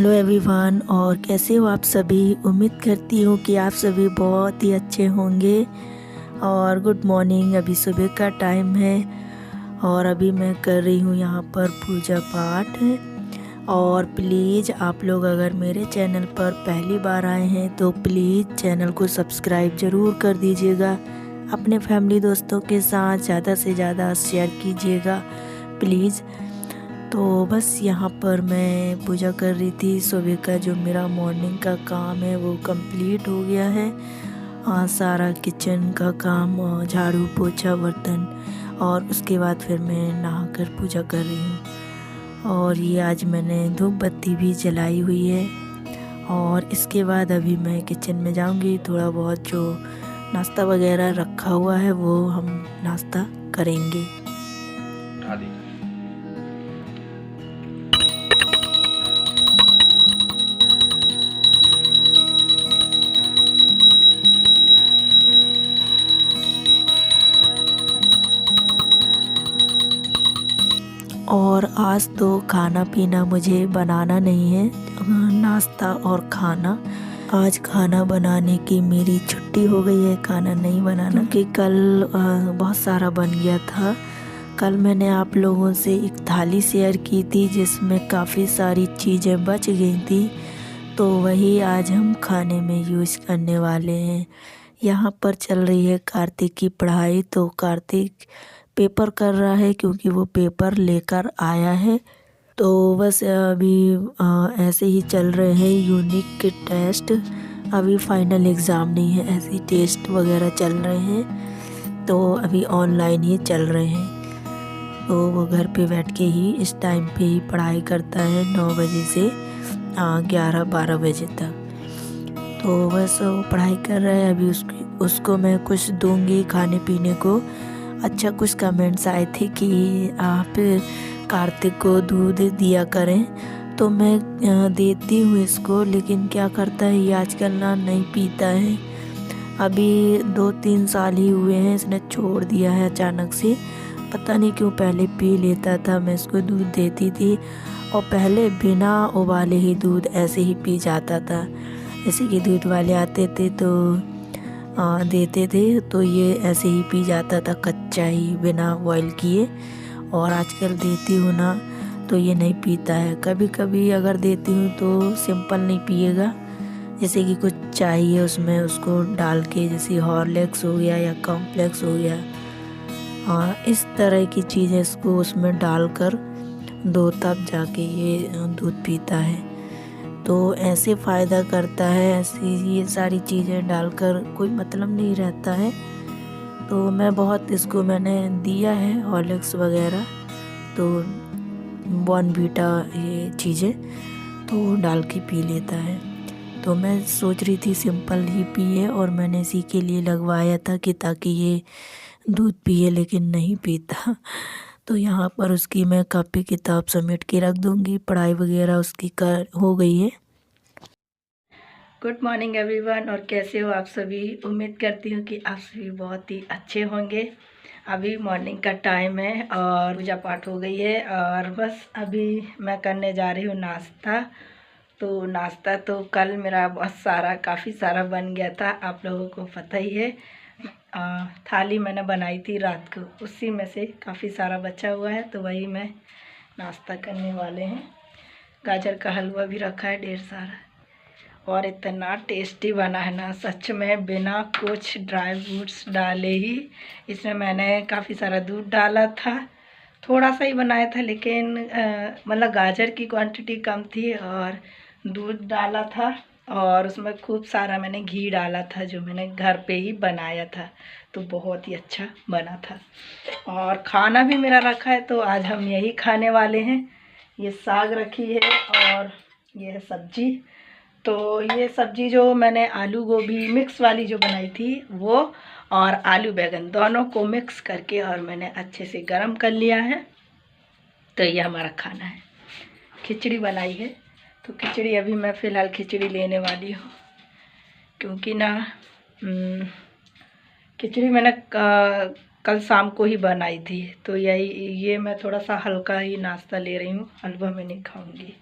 Hello everyone, और कैसे हो आप सभी। उम्मीद करती हूँ कि आप सभी बहुत ही अच्छे होंगे। और गुड मॉर्निंग। अभी सुबह का टाइम है और अभी मैं कर रही हूँ यहाँ पर पूजा पाठ। और प्लीज़ आप लोग अगर मेरे चैनल पर पहली बार आए हैं तो प्लीज़ चैनल को सब्सक्राइब ज़रूर कर दीजिएगा। अपने फैमिली दोस्तों के साथ ज़्यादा से ज़्यादा शेयर कीजिएगा प्लीज़। तो बस यहाँ पर मैं पूजा कर रही थी। सुबह का जो मेरा मॉर्निंग का काम है वो कंप्लीट हो गया है। सारा किचन का काम, झाड़ू पोछा बर्तन, और उसके बाद फिर मैं नहाकर पूजा कर रही हूँ। और ये आज मैंने धूप बत्ती भी जलाई हुई है। और इसके बाद अभी मैं किचन में जाऊँगी। थोड़ा बहुत जो नाश्ता वगैरह रखा हुआ है वो हम नाश्ता करेंगे। और आज तो खाना पीना मुझे बनाना नहीं है, नाश्ता और खाना। आज खाना बनाने की मेरी छुट्टी हो गई है, खाना नहीं बनाना, क्योंकि कल बहुत सारा बन गया था। कल मैंने आप लोगों से एक थाली शेयर की थी जिसमें काफ़ी सारी चीज़ें बच गई थी, तो वही आज हम खाने में यूज़ करने वाले हैं। यहाँ पर चल रही है कार्तिक की पढ़ाई, तो कार्तिक पेपर कर रहा है क्योंकि वो पेपर लेकर आया है। तो बस अभी ऐसे ही चल रहे हैं यूनिक के टेस्ट। अभी फाइनल एग्ज़ाम नहीं है, ऐसे ही टेस्ट वगैरह चल रहे हैं, तो अभी ऑनलाइन ही चल रहे हैं। तो वो घर पे बैठ के ही इस टाइम पे ही पढ़ाई करता है, 9 बजे से 11-12 बजे तक। तो बस वो पढ़ाई कर रहा है। अभी उसको मैं कुछ दूंगी खाने पीने को। अच्छा, कुछ कमेंट्स आए थे कि आप कार्तिक को दूध दिया करें, तो मैं देती हूँ इसको, लेकिन क्या करता है ये आजकल ना नहीं पीता है। अभी 2-3 साल ही हुए हैं इसने छोड़ दिया है अचानक से, पता नहीं क्यों। पहले पी लेता था, मैं इसको दूध देती थी, और पहले बिना उबाले ही दूध ऐसे ही पी जाता था। जैसे कि दूध वाले आते थे तो देते थे, तो ये ऐसे ही पी जाता था कच्चा ही बिना बॉयल किए। और आजकल देती हूँ ना तो ये नहीं पीता है। कभी कभी अगर देती हूँ तो सिंपल नहीं पिएगा, जैसे कि कुछ चाहिए उसमें उसको डाल के, जैसे हॉर्लिक्स हो गया या कॉम्प्लेक्स हो गया, और इस तरह की चीज़ें इसको उसमें डालकर दो, तब जाके ये दूध पीता है। तो ऐसे फ़ायदा करता है, ऐसी ये सारी चीज़ें डालकर कोई मतलब नहीं रहता है। तो मैं बहुत इसको मैंने दिया है हॉर्लिक्स वगैरह, तो बॉर्नवीटा ये चीज़ें तो डाल के पी लेता है। तो मैं सोच रही थी सिंपल ही पिए, और मैंने इसी के लिए लगवाया था कि ताकि ये दूध पिए, लेकिन नहीं पीता। तो यहाँ पर उसकी मैं कॉपी किताब समेट के रख दूँगी, पढ़ाई वगैरह उसकी कर हो गई है। गुड मॉर्निंग एवरीवन, और कैसे हो आप सभी। उम्मीद करती हूँ कि आप सभी बहुत ही अच्छे होंगे। अभी मॉर्निंग का टाइम है और पूजा पाठ हो गई है, और बस अभी मैं करने जा रही हूँ नाश्ता। तो नाश्ता तो कल मेरा बहुत सारा काफ़ी सारा बन गया था, आप लोगों को पता ही है। थाली मैंने बनाई थी रात को, उसी में से काफ़ी सारा बचा हुआ है, तो वही मैं नाश्ता करने वाले हैं। गाजर का हलवा भी रखा है ढेर सारा, और इतना टेस्टी बना है ना सच में, बिना कुछ ड्राई फ्रूट्स डाले ही। इसमें मैंने काफ़ी सारा दूध डाला था, थोड़ा सा ही बनाया था, लेकिन मतलब गाजर की क्वांटिटी कम थी और दूध डाला था, और उसमें खूब सारा मैंने घी डाला था जो मैंने घर पे ही बनाया था, तो बहुत ही अच्छा बना था। और खाना भी मेरा रखा है, तो आज हम यही खाने वाले हैं। ये साग रखी है और ये है सब्जी। तो ये सब्जी जो मैंने आलू गोभी मिक्स वाली जो बनाई थी वो, और आलू बैगन दोनों को मिक्स करके और मैंने अच्छे से गरम कर लिया है। तो ये हमारा खाना है। खिचड़ी बनाई है, तो खिचड़ी अभी मैं फ़िलहाल खिचड़ी लेने वाली हूँ, क्योंकि ना खिचड़ी मैंने कल शाम को ही बनाई थी, तो ये मैं थोड़ा सा हल्का ही नाश्ता ले रही हूँ, हलवा में नहीं खाऊंगी।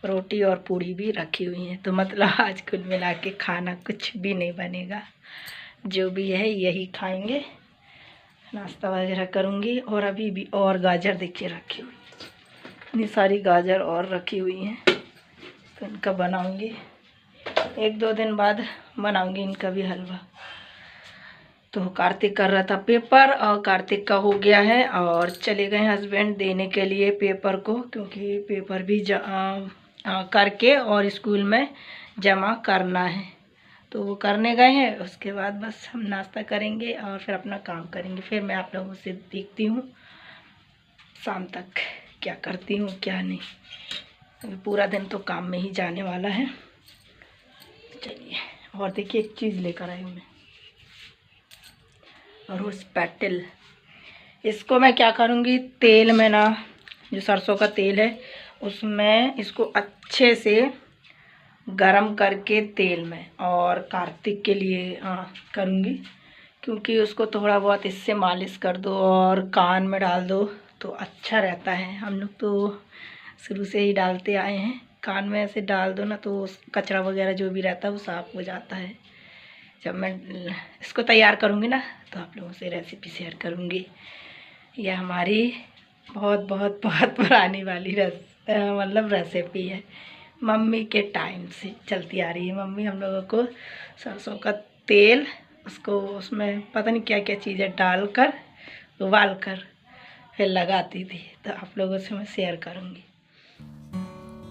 रोटी और पूड़ी भी रखी हुई है। तो मतलब आज कुल मिला के खाना कुछ भी नहीं बनेगा, जो भी है यही खाएंगे। नाश्ता वगैरह करूँगी। और अभी भी और गाजर देखिए रखी हुई, इतनी सारी गाजर और रखी हुई हैं, तो इनका बनाऊँगी। 1-2 दिन बाद बनाऊँगी इनका भी हलवा। तो कार्तिक कर रहा था पेपर, और कार्तिक का हो गया है और चले गए हस्बैंड देने के लिए पेपर को, क्योंकि पेपर भी करके और स्कूल में जमा करना है। तो वो करने गए हैं। उसके बाद बस हम नाश्ता करेंगे और फिर अपना काम करेंगे। फिर मैं आप लोगों से देखती हूँ शाम तक क्या करती हूँ क्या नहीं। अभी पूरा दिन तो काम में ही जाने वाला है। चलिए, और देखिए एक चीज़ लेकर आई हूँ मैं, रोज़ पेटल। इसको मैं क्या करूँगी, तेल में ना, जो सरसों का तेल है उसमें इसको अच्छे से गरम करके तेल में, और कार्तिक के लिए करूँगी, क्योंकि उसको थोड़ा बहुत इससे मालिश कर दो और कान में डाल दो तो अच्छा रहता है। हम लोग तो शुरू से ही डालते आए हैं, कान में ऐसे डाल दो ना तो कचरा वगैरह जो भी रहता है वो साफ़ हो जाता है। जब मैं इसको तैयार करूँगी ना तो आप लोगों से रेसिपी शेयर करूँगी। यह हमारी बहुत बहुत बहुत पुरानी वाली मतलब रेसिपी है, मम्मी के टाइम से चलती आ रही है। मम्मी हम लोगों को सरसों का तेल, उसको उसमें पता नहीं क्या क्या चीज़ें डालकर उबाल कर फिर लगाती थी। तो आप लोगों से मैं शेयर करूँगी।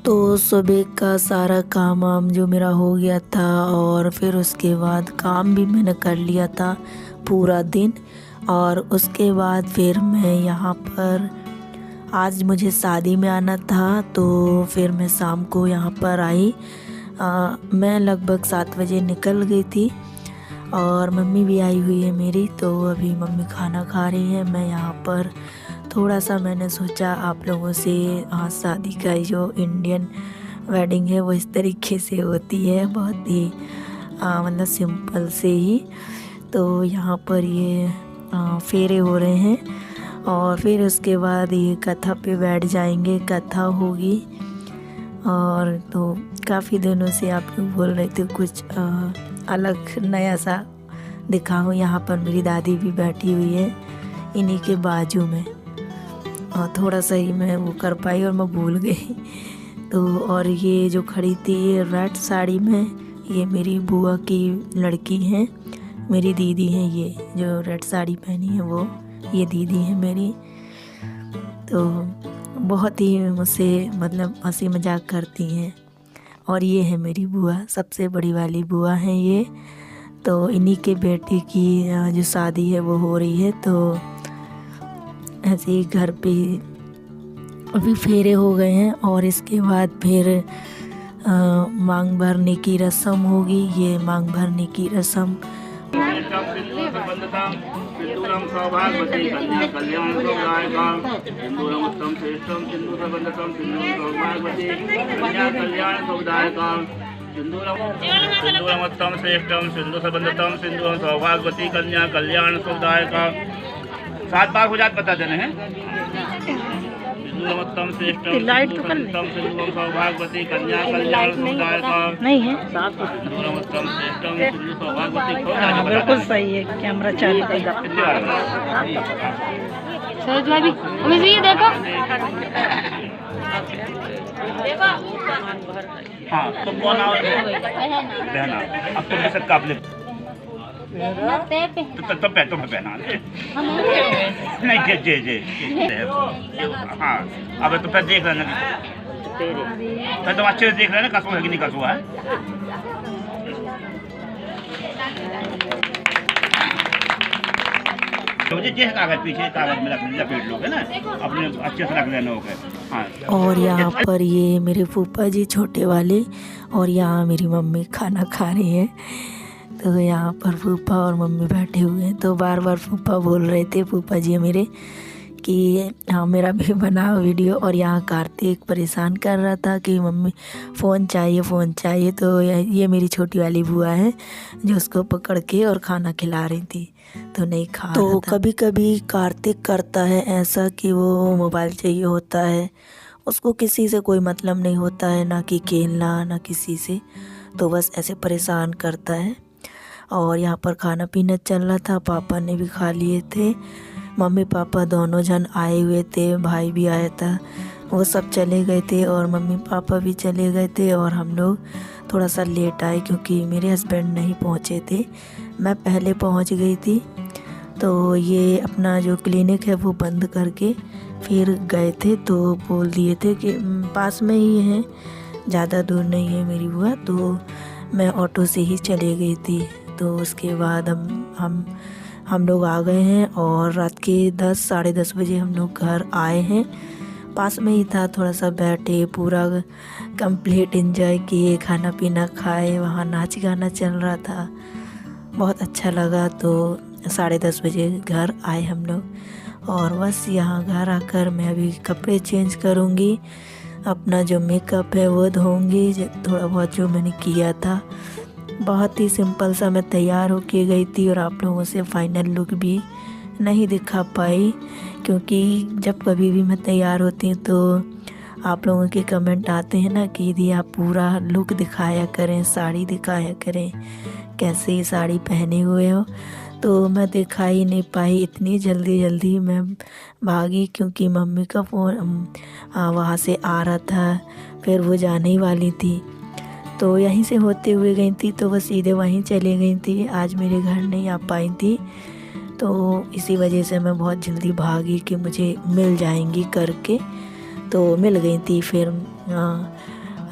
तो सुबह का सारा काम वाम जो मेरा हो गया था, और फिर उसके बाद काम भी मैंने कर लिया था पूरा दिन। और उसके बाद फिर मैं यहाँ पर, आज मुझे शादी में आना था, तो फिर मैं शाम को यहाँ पर आई। मैं लगभग 7 बजे निकल गई थी, और मम्मी भी आई हुई है मेरी। तो अभी मम्मी खाना खा रही है, मैं यहाँ पर थोड़ा सा मैंने सोचा आप लोगों से, शादी का जो इंडियन वेडिंग है वो इस तरीके से होती है, बहुत ही मतलब सिंपल से ही। तो यहाँ पर ये फेरे हो रहे हैं, और फिर उसके बाद ये कथा पे बैठ जाएंगे, कथा होगी। और तो काफ़ी दिनों से आप लोग बोल रहे थे कुछ अलग नया सा दिखाऊं। यहाँ पर मेरी दादी भी बैठी हुई है इन्हीं के बाजू में, और थोड़ा सा ही मैं वो कर पाई और मैं भूल गई। तो और ये जो खड़ी थी ये रेड साड़ी में, ये मेरी बुआ की लड़की हैं, मेरी दीदी हैं। ये जो रेड साड़ी पहनी है वो ये दीदी है मेरी। तो बहुत ही मुझसे मतलब हंसी मजाक करती हैं। और ये है मेरी बुआ, सबसे बड़ी वाली बुआ हैं ये। तो इन्हीं के बेटे की जो शादी है वो हो रही है। तो ऐसे ही घर पे अभी फेरे हो गए हैं, और इसके बाद फिर मांग भरने की रस्म होगी। ये मांग भरने की रस्म सिंधुरमत्तम श्रेष्ठम सिंधु संबंधतम सिंधु सौभाग्यवती कन्या कल्याण सुखदायका। 7 बार हो जात बता देने हैं। सिंधुरमत्तम श्रेष्ठम सिंधु सौभाग्यवती कन्या कल्याण सुखदायका। नहीं है सिंधुरमत्तम श्रेष्ठम सिंधु सौभाग्यवती। बिल्कुल सही है, कैमरा चालू कर दो। सरोज भाभी उमेश जी देखो। हाँ तो कौन आओ बहना, अब तुम सब काबले तो पैटों में पहना नहीं जे जे जे। हाँ अब तो फिर देख लेना, फिर तुम अच्छे से देख लेना कसुआ है कि नहीं कसुआ है। मुझे जे कागज पीछे कागज में लपेट लोगे ना, अपने अच्छे से रख लेना होगा। हाँ। और यहाँ पर ये मेरे फूफा जी छोटे वाले, और यहाँ मेरी मम्मी खाना खा रही है। तो यहाँ पर फूफा और मम्मी बैठे हुए हैं। तो बार बार फूफा बोल रहे थे, फूफा जी मेरे, कि हाँ मेरा भी बनाओ वीडियो। और यहाँ कार्तिक परेशान कर रहा था कि मम्मी फ़ोन चाहिए फ़ोन चाहिए। तो ये मेरी छोटी वाली बुआ है जो उसको पकड़ के और खाना खिला रही थी, तो नहीं खा रहा था। कभी कभी कार्तिक करता है ऐसा कि वो मोबाइल चाहिए होता है, उसको किसी से कोई मतलब नहीं होता है, ना कि खेलना ना किसी से, तो बस ऐसे परेशान करता है। और यहाँ पर खाना पीना चल रहा था, पापा ने भी खा लिए थे, मम्मी पापा दोनों जन आए हुए थे, भाई भी आया था, वो सब चले गए थे और मम्मी पापा भी चले गए थे और हम लोग थोड़ा सा लेट आए क्योंकि मेरे हस्बैंड नहीं पहुँचे थे, मैं पहले पहुँच गई थी। तो ये अपना जो क्लिनिक है वो बंद करके फिर गए थे, तो बोल दिए थे कि पास में ही है, ज़्यादा दूर नहीं है मेरी बुआ, तो मैं ऑटो से ही चले गई थी। तो उसके बाद हम लोग आ गए हैं और रात के 10 साढ़े 10 बजे हम लोग घर आए हैं। पास में ही था, थोड़ा सा बैठे, पूरा कंप्लीट एंजॉय किए, खाना पीना खाए, वहाँ नाच गाना चल रहा था, बहुत अच्छा लगा। तो 10:30 बजे घर आए हम लोग और बस यहाँ घर आकर मैं अभी कपड़े चेंज करूँगी, अपना जो मेकअप है वो धोऊंगी, थोड़ा बहुत जो मैंने किया था। बहुत ही सिंपल सा मैं तैयार होके गई थी और आप लोगों से फाइनल लुक भी नहीं दिखा पाई, क्योंकि जब कभी भी मैं तैयार होती हूँ तो आप लोगों के कमेंट आते हैं ना कि दीदी आप पूरा लुक दिखाया करें, साड़ी दिखाया करें, कैसे ये साड़ी पहने हुए हो। तो मैं दिखा ही नहीं पाई, इतनी जल्दी मैं भागी क्योंकि मम्मी का फ़ोन वहाँ से आ रहा था, फिर वो जाने ही वाली थी, तो यहीं से होते हुए गई थी, तो बस सीधे वहीं चली गई थी, आज मेरे घर नहीं आ पाई थी। तो इसी वजह से मैं बहुत जल्दी भागी कि मुझे मिल जाएंगी करके, तो मिल गई थी। फिर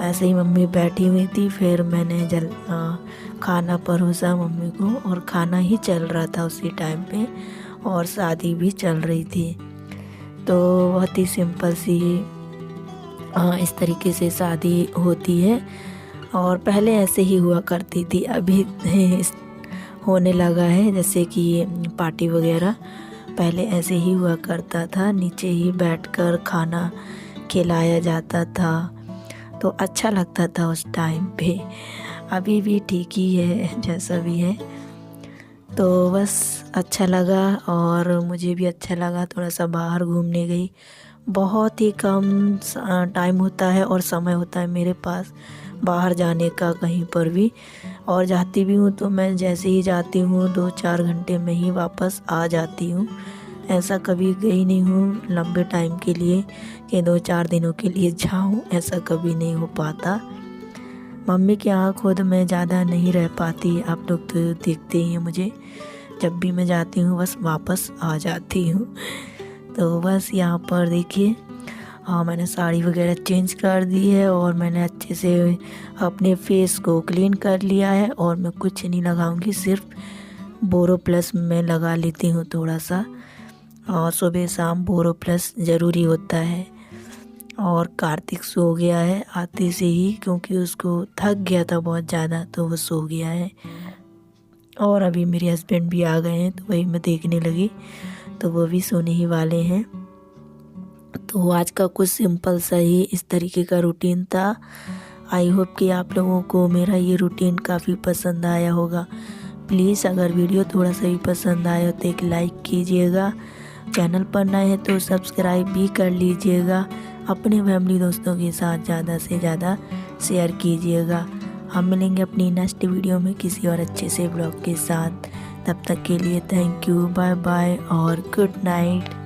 ऐसे ही मम्मी बैठी हुई थी, फिर मैंने खाना परोसा मम्मी को और खाना ही चल रहा था उसी टाइम पे और शादी भी चल रही थी। तो बहुत ही सिंपल सी इस तरीके से शादी होती है और पहले ऐसे ही हुआ करती थी, अभी होने लगा है जैसे कि पार्टी वगैरह, पहले ऐसे ही हुआ करता था, नीचे ही बैठकर खाना खिलाया जाता था, तो अच्छा लगता था उस टाइम पे। अभी भी ठीक ही है जैसा भी है, तो बस अच्छा लगा और मुझे भी अच्छा लगा। थोड़ा सा बाहर घूमने गई, बहुत ही कम टाइम होता है और समय होता है मेरे पास बाहर जाने का कहीं पर भी, और जाती भी हूँ तो मैं जैसे ही जाती हूँ 2-4 घंटे में ही वापस आ जाती हूँ। ऐसा कभी गई नहीं हूँ लंबे टाइम के लिए कि 2-4 दिनों के लिए जाऊँ, ऐसा कभी नहीं हो पाता। मम्मी के यहाँ खुद मैं ज़्यादा नहीं रह पाती, आप लोग तो देखते ही हैं मुझे, जब भी मैं जाती हूँ बस वापस आ जाती हूँ। तो बस यहाँ पर देखिए मैंने साड़ी वगैरह चेंज कर दी है और मैंने अच्छे से अपने फेस को क्लीन कर लिया है और मैं कुछ नहीं लगाऊंगी, सिर्फ बोरोप्लस में लगा लेती हूँ थोड़ा सा, और सुबह शाम बोरोप्लस ज़रूरी होता है। और कार्तिक सो गया है आते से ही, क्योंकि उसको थक गया था बहुत ज़्यादा, तो वो सो गया है। और अभी मेरे हस्बैंड भी आ गए हैं, तो वही मैं देखने लगी, तो वो भी सोने ही वाले हैं। तो आज का कुछ सिंपल सा ही इस तरीके का रूटीन था। आई होप कि आप लोगों को मेरा ये रूटीन काफ़ी पसंद आया होगा। प्लीज़ अगर वीडियो थोड़ा सा भी पसंद आया तो एक लाइक कीजिएगा, चैनल पर नए हैं तो सब्सक्राइब भी कर लीजिएगा, अपने फैमिली दोस्तों के साथ ज़्यादा से ज़्यादा शेयर कीजिएगा। हम मिलेंगे अपनी नेक्स्ट वीडियो में किसी और अच्छे से ब्लॉग के साथ, तब तक के लिए थैंक यू, बाय बाय और गुड नाइट।